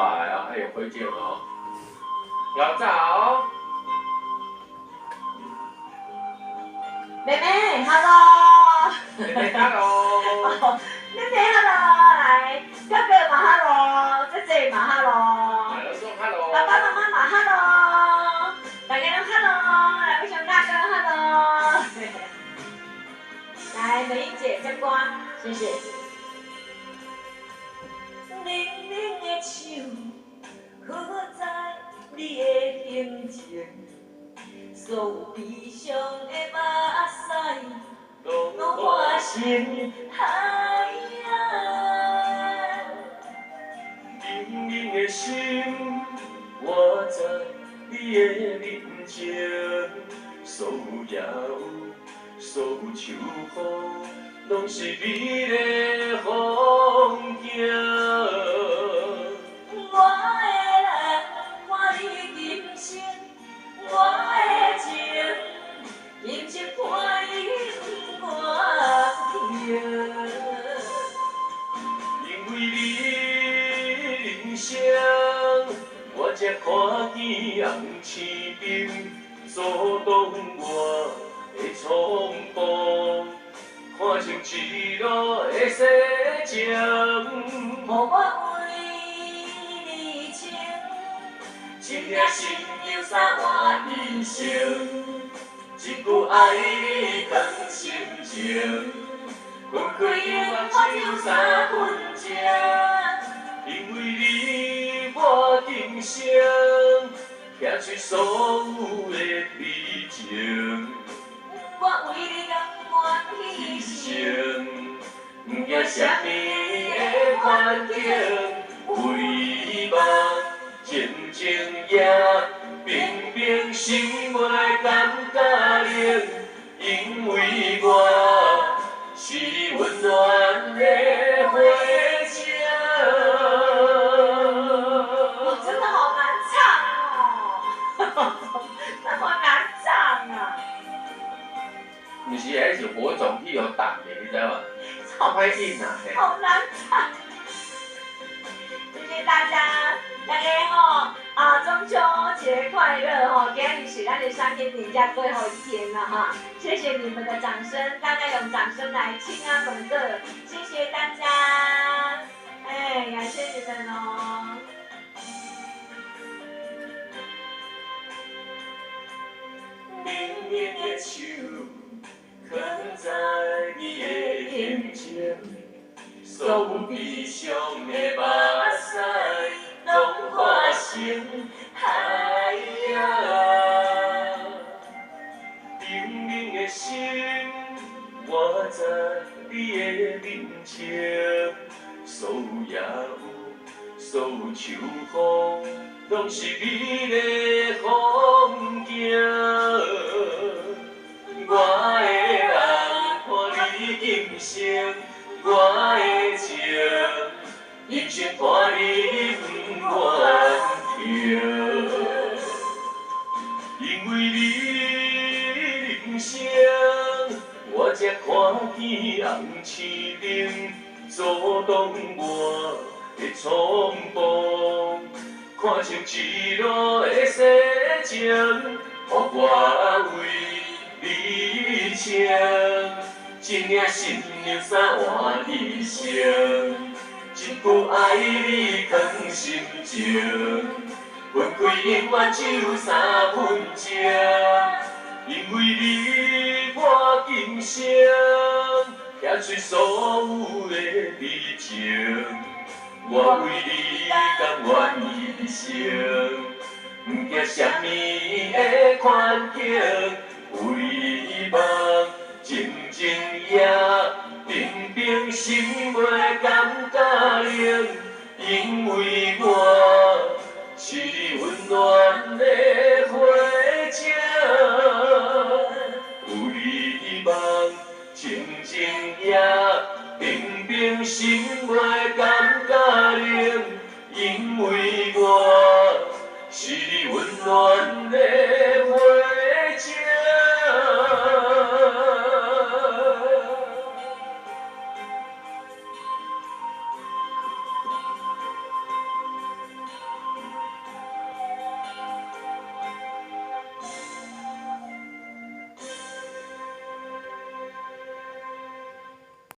来啊，还有推荐哦。老早，妹妹，hello。妹妹 hello。妹妹 hello，来，哥哥嘛 hello，姐姐嘛 hello，老总 hello。爸爸妈妈嘛 hello，大家都 hello，来，我想大哥 hello。来，美英姐接歌，谢谢。冷冷的手，好在你的形情，所有悲伤的目屎，拢化成海洋。冷冷的心，我知你的人情，所有野有，所有秋风，拢是你的风景。我的人看你今生，我的情，今生伴你我行。因为你人生，我才看见红青灯，阻挡我的冲动，看成一路的世情。予我为你情，真正心有三换人生，一句爱你藏心情，分开烟花只有三分情。因为你，我今生写出所有的美情。我为你甘愿牺牲，不惊啥物的环境，为梦静静也平平，心袂感觉冷，因为我是温暖的花情。我真的好难唱哦，那么难唱啊！毋是，迄是火种去互淡的，你知无？超歹应啊！好难唱。谢谢大家，大家吼中秋节快乐吼！今天是咱的3天年假最后一天了哈，谢谢你们的掌声，大家用掌声来庆安本个，谢谢大家，哎，感谢你们哦。冷冷的手，放在你的眼前，所有悲伤的目屎，拢化成海洋。冷冷的心，我知你的人情，所有野有，所有秋风，拢是你的风景。我的人看你今生，我的情，今生伴你不愿停。因为你人生，我才看见红青灯，阻挡我的冲动，看成一路的世情，予我为你情，真领心有三换人生，一句爱你藏心情。分开永远只有三分情，因为你我今生写出所有的美情。我为你甘愿牺牲，不惊啥物的环境，为梦静静也平平，心袂感觉冷，因为我是温暖的花情，为梦静静也平平，心袂感觉冷，因为我是温暖的